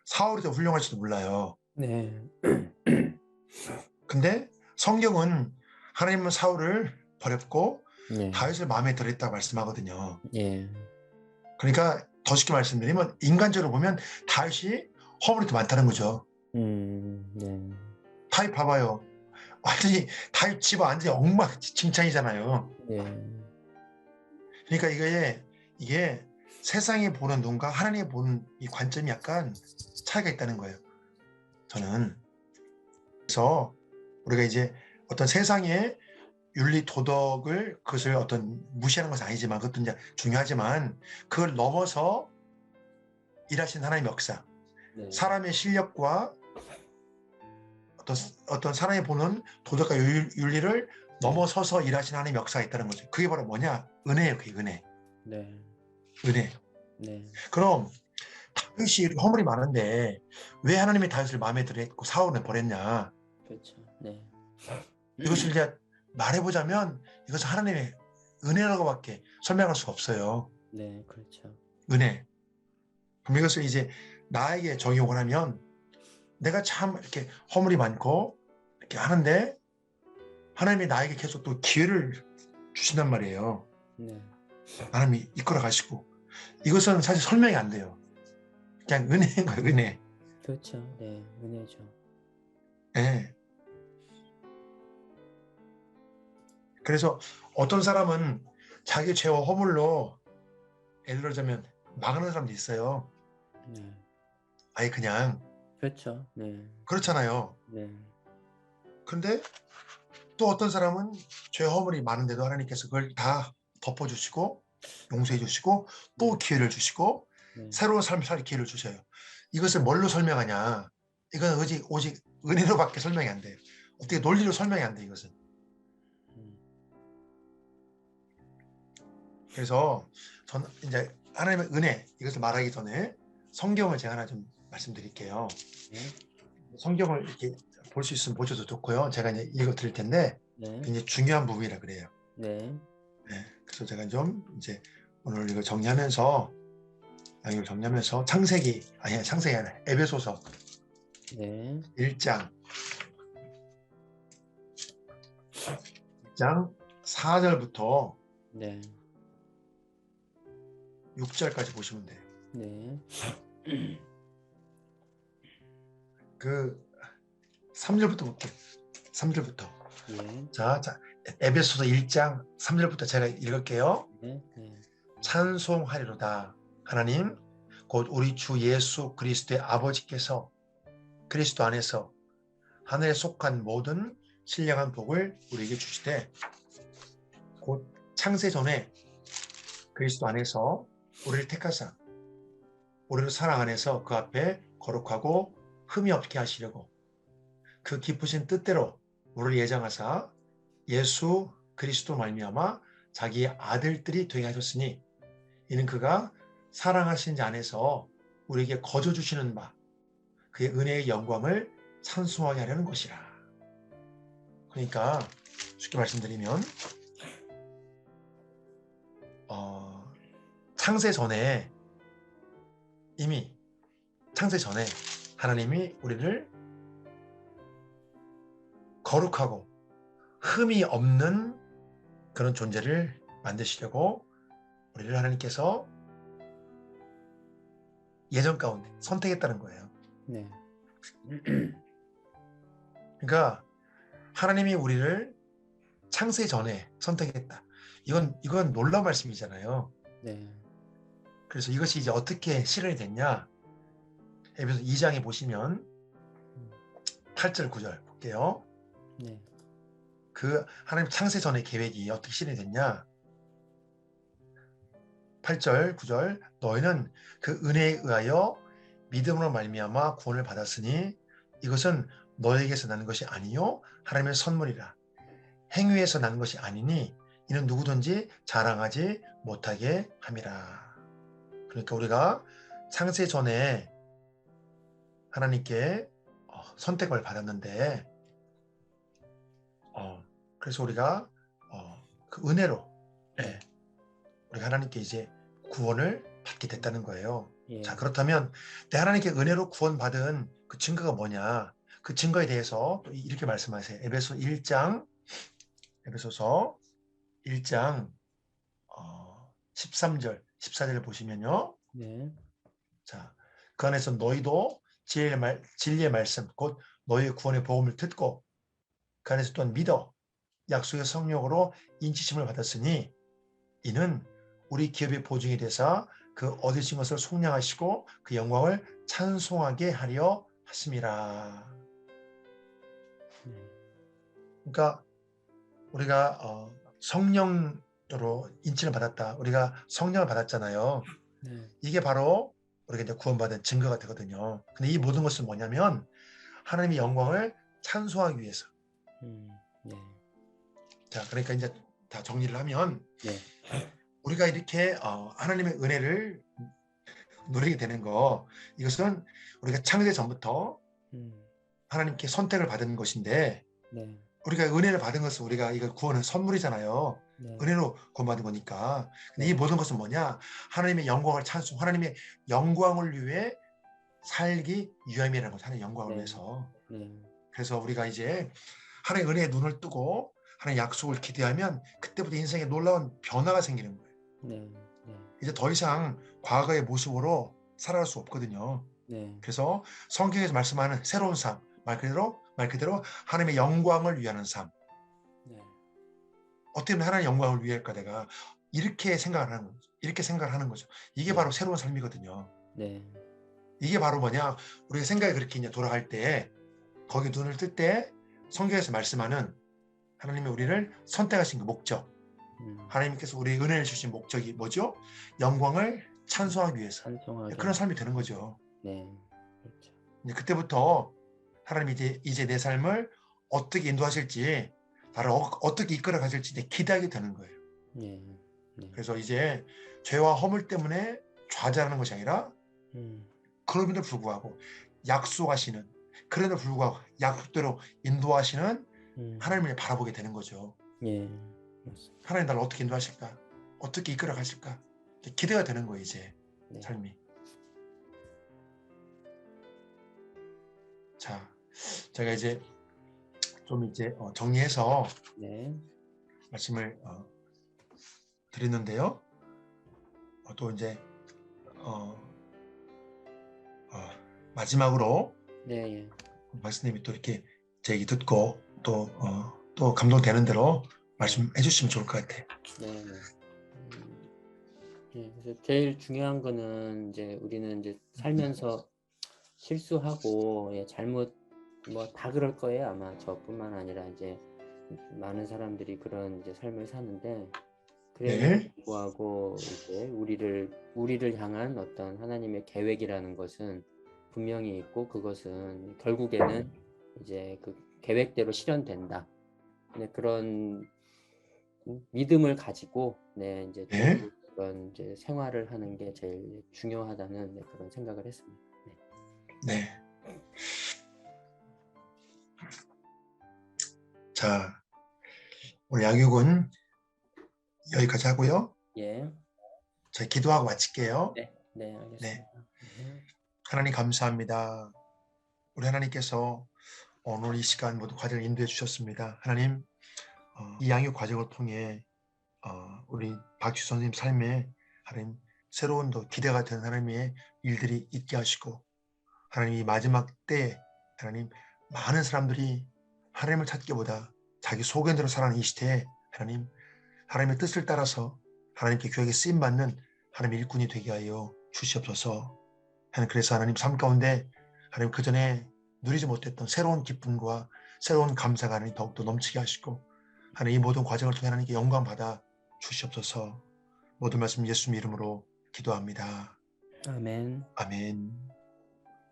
Speaker 1: 사울이 더 훌륭할지도 몰라요.
Speaker 2: 네.
Speaker 1: 근데 성경은 하나님은 사울을 버렸고
Speaker 2: 네.
Speaker 1: 다윗을 마음에 들었다 말씀하거든요.
Speaker 2: 예.
Speaker 1: 그러니까 더 쉽게 말씀드리면 인간적으로 보면 다윗이 허물이 더 많다는 거죠.
Speaker 2: 네.
Speaker 1: 다윗 봐봐요. 완전히 다윗 집 완전히 엉망진창이잖아요.
Speaker 2: 예.
Speaker 1: 그러니까 이게 세상이 보는 눈과 하나님이 보는 이 관점이 약간 차이가 있다는 거예요. 저는. 그래서 우리가 이제 어떤 세상의 윤리 도덕을 그것을 어떤 무시하는 것은 아니지만 그것도 이제 중요하지만 그걸 넘어서 일하신 하나님의 역사,
Speaker 2: 네.
Speaker 1: 사람의 실력과 어떤 사람이 보는 도덕과 윤리를 넘어서서 일하신 하나님의 역사가 있다는 거죠. 그게 바로 뭐냐? 은혜예요. 그게 은혜.
Speaker 2: 네.
Speaker 1: 은혜.
Speaker 2: 네.
Speaker 1: 그럼 다윗이 허물이 많은데 왜 하나님이 다윗을 마음에 들어 했고 사울은 버렸냐?
Speaker 2: 그렇죠. 네.
Speaker 1: 이것을 이제 말해보자면 이것은 하나님의 은혜라고밖에 설명할 수가 없어요.
Speaker 2: 네, 그렇죠.
Speaker 1: 은혜. 그럼 이것을 이제 나에게 적용을 하면 내가 참 이렇게 허물이 많고 이렇게 하는데 하나님이 나에게 계속 또 기회를 주신단 말이에요.
Speaker 2: 네.
Speaker 1: 하나님이 이끌어 가시고 이것은 사실 설명이 안 돼요. 그냥 은혜인 거예요. 은혜.
Speaker 2: 그렇죠. 네, 은혜죠.
Speaker 1: 네. 그래서 어떤 사람은 자기 죄와 허물로 예를 들자면 망하는 사람도 있어요.
Speaker 2: 네.
Speaker 1: 아예 그냥
Speaker 2: 그렇죠. 네.
Speaker 1: 그렇잖아요.
Speaker 2: 네.
Speaker 1: 근데 또 어떤 사람은 죄 허물이 많은데도 하나님께서 그걸 다 덮어주시고 용서해 주시고 또 기회를 주시고
Speaker 2: 네.
Speaker 1: 새로운 삶을 살 기회를 주셔요. 이것을 뭘로 설명하냐? 이건 오직 은혜로밖에 설명이 안 돼요. 어떻게 논리로 설명이 안 돼, 이것은. 그래서 저는 이제 하나님의 은혜 이것을 말하기 전에 성경을 제가 하나 좀 말씀드릴게요.
Speaker 2: 네.
Speaker 1: 성경을 이렇게 볼 수 있으면 보셔도 좋고요. 제가 이제 읽어 드릴 텐데
Speaker 2: 네.
Speaker 1: 굉장히 중요한 부분이라 그래요.
Speaker 2: 네.
Speaker 1: 네, 그래서 제가 좀 이제 오늘 이거 정리하면서 이걸 정리하면서 창세기 아니라 에베소서
Speaker 2: 네.
Speaker 1: 1장 4절부터
Speaker 2: 네.
Speaker 1: 6절까지 보시면 돼요.
Speaker 2: 네.
Speaker 1: 그 3절부터 볼게요. 3절부터.
Speaker 2: 예.
Speaker 1: 자, 에베소서 1장 3절부터 제가 읽을게요.
Speaker 2: 네. 네.
Speaker 1: 찬송하리로다. 하나님 곧 우리 주 예수 그리스도의 아버지께서 그리스도 안에서 하늘에 속한 모든 신령한 복을 우리에게 주시되 곧 창세 전에 그리스도 안에서 우리를 택하사 우리를 사랑 안에서 그 앞에 거룩하고 흠이 없게 하시려고 그 기쁘신 뜻대로 우리를 예정하사 예수 그리스도 말미암아 자기의 아들들이 되게 하셨으니 이는 그가 사랑하신 자 안에서 우리에게 거저 주시는 바 그의 은혜의 영광을 찬송하게 하려는 것이라. 그러니까 쉽게 말씀드리면 창세 전에 이미 창세 전에 하나님이 우리를 거룩하고 흠이 없는 그런 존재를 만드시려고 우리를 하나님께서 예전 가운데 선택했다는 거예요.
Speaker 2: 네.
Speaker 1: 그러니까 하나님이 우리를 창세 전에 선택했다. 이건 놀라운 말씀이잖아요.
Speaker 2: 네.
Speaker 1: 그래서 이것이 이제 어떻게 실현이 됐냐? 에베소 2장에 보시면 8절 9절 볼게요.
Speaker 2: 네.
Speaker 1: 그 하나님 창세 전의 계획이 어떻게 실현이 됐냐? 8절 9절 너희는 그 은혜에 의하여 믿음으로 말미암아 구원을 받았으니 이것은 너에게서 나는 것이 아니요 하나님의 선물이라. 행위에서 나는 것이 아니니 이는 누구든지 자랑하지 못하게 함이라. 그러니까 우리가 창세 전에 하나님께 선택을 받았는데 그래서 우리가 그 은혜로
Speaker 2: 네.
Speaker 1: 우리가 하나님께 이제 구원을 받게 됐다는 거예요.
Speaker 2: 예.
Speaker 1: 자, 그렇다면 내 하나님께 은혜로 구원받은 그 증거가 뭐냐? 그 증거에 대해서 또 이렇게 말씀하세요. 에베소서 1장 13절, 14절을 보시면요.
Speaker 2: 네.
Speaker 1: 자, 그 안에서 너희도 진리의 말씀, 곧 너희의 구원의 복음을 듣고 그 안에서 또한 믿어 약속의 성령으로 인치심을 받았으니 이는 우리 기업의 보증이 되사 그 얻으신 것을 속량하시고 그 영광을 찬송하게 하려 하심이라.
Speaker 2: 네.
Speaker 1: 그러니까 우리가 성령으로 인치를 받았다. 우리가 성령을 받았잖아요.
Speaker 2: 네.
Speaker 1: 이게 바로 우리가 이제 구원받은 증거가 되거든요. 근데 이 모든 것은 뭐냐면 하나님의 영광을 찬송하기 위해서.
Speaker 2: 네.
Speaker 1: 자, 그러니까 이제 다 정리를 하면
Speaker 2: 네.
Speaker 1: 우리가 이렇게 하나님의 은혜를 누리게 되는 거, 이것은 우리가 창세 전부터 하나님께 선택을 받은 것인데,
Speaker 2: 네.
Speaker 1: 우리가 은혜를 받은 것은 우리가 이거 구원은 선물이잖아요.
Speaker 2: 네.
Speaker 1: 은혜로 구원받은 거니까. 근데
Speaker 2: 네.
Speaker 1: 이 모든 것은 뭐냐? 하나님의 영광을 찬송, 하나님의 영광을 위해 살기 위함이라는 거죠. 하나님의 영광을
Speaker 2: 네.
Speaker 1: 위해서.
Speaker 2: 네.
Speaker 1: 그래서 우리가 이제 하나님의 은혜에 눈을 뜨고 하나님의 약속을 기대하면 그때부터 인생에 놀라운 변화가 생기는 거예요.
Speaker 2: 네. 네.
Speaker 1: 이제 더 이상 과거의 모습으로 살아갈 수 없거든요.
Speaker 2: 네.
Speaker 1: 그래서 성경에서 말씀하는 새로운 삶, 말 그대로 하나님의 영광을 위하는 삶.
Speaker 2: 네.
Speaker 1: 어떻게 보면 하나님의 영광을 위할까 내가 이렇게 생각을 하는 거죠. 이렇게 생각을 하는 거죠. 이게
Speaker 2: 네.
Speaker 1: 바로 새로운 삶이거든요.
Speaker 2: 네.
Speaker 1: 이게 바로 뭐냐? 우리가 생각이 그렇게 이제 돌아갈 때 거기 눈을 뜰 때 성경에서 말씀하는 하나님이 우리를 선택하신 그 목적, 하나님께서 우리의 은혜를 주신 목적이 뭐죠? 영광을 찬송하기 위해서.
Speaker 2: 찬송하게.
Speaker 1: 그런 삶이 되는 거죠.
Speaker 2: 네. 그렇죠.
Speaker 1: 이제 그때부터 하나님이 이제 내 삶을 어떻게 인도하실지, 나를 어떻게 이끌어 가실지 이제 기대하게 되는 거예요.
Speaker 2: 네. 네.
Speaker 1: 그래서 이제 죄와 허물 때문에 좌절하는 것이 아니라 그럼에도 불구하고 약속하시는, 그럼에도 불구하고 약속대로 인도하시는 하나님을 바라보게 되는 거죠.
Speaker 2: 예. 맞습니다.
Speaker 1: 하나님 나를 어떻게 인도하실까? 어떻게 이끌어 가실까? 기대가 되는 거예요, 이제.
Speaker 2: 네.
Speaker 1: 삶이. 자, 제가 이제 좀 이제 정리해서
Speaker 2: 네.
Speaker 1: 말씀을 드렸는데요. 또 이제 마지막으로
Speaker 2: 네. 예.
Speaker 1: 말씀님이 또 이렇게 제 얘기 듣고 또 감동되는 대로 말씀해 주시면 좋을 것 같아요.
Speaker 2: 네. 네. 예, 그래서 제일 중요한 거는 이제 우리는 이제 살면서 실수하고 잘못 뭐 다 그럴 거예요. 아마 저뿐만 아니라 이제 많은 사람들이 그런 이제 삶을 사는데 그럼에도
Speaker 1: 네.
Speaker 2: 불구하고 이제 우리를 향한 어떤 하나님의 계획이라는 것은 분명히 있고 그것은 결국에는 이제 그 계획대로 실현된다. 네, 그런 믿음을 가지고 이제
Speaker 1: 네.
Speaker 2: 그런 이제 생활을 하는 게 제일 중요하다는 그런 생각을 했습니다.
Speaker 1: 네. 자, 오늘 양육은 여기까지 하고요.
Speaker 2: 예.
Speaker 1: 저희 기도하고 마칠게요.
Speaker 2: 네. 네, 알겠습니다.
Speaker 1: 네. 하나님 감사합니다. 우리 하나님께서 오늘 이 시간 모두 과정을 인도해 주셨습니다. 하나님, 이 양육 과정을 통해 우리 박주 선생님 삶에 하나님 새로운 더 기대가 되는 하나님의 일들이 있게 하시고 하나님 이 마지막 때 하나님 많은 사람들이 하나님을 찾기보다 자기 소견대로 살아가는 이 시대에 하나님의 뜻을 따라서 하나님께 교회에 쓰임받는 하나님의 일꾼이 되게 하여 주시옵소서. 하나님, 그래서 하나님 삶 가운데 하나님 그전에 누리지 못했던 새로운 기쁨과 새로운 감사가 하나님 더욱더 넘치게 하시고 하나님 이 모든 과정을 통해 하나님께 영광 받아 주시옵소서. 모든 말씀 예수님 이름으로 기도합니다.
Speaker 2: 아멘.
Speaker 1: 아멘.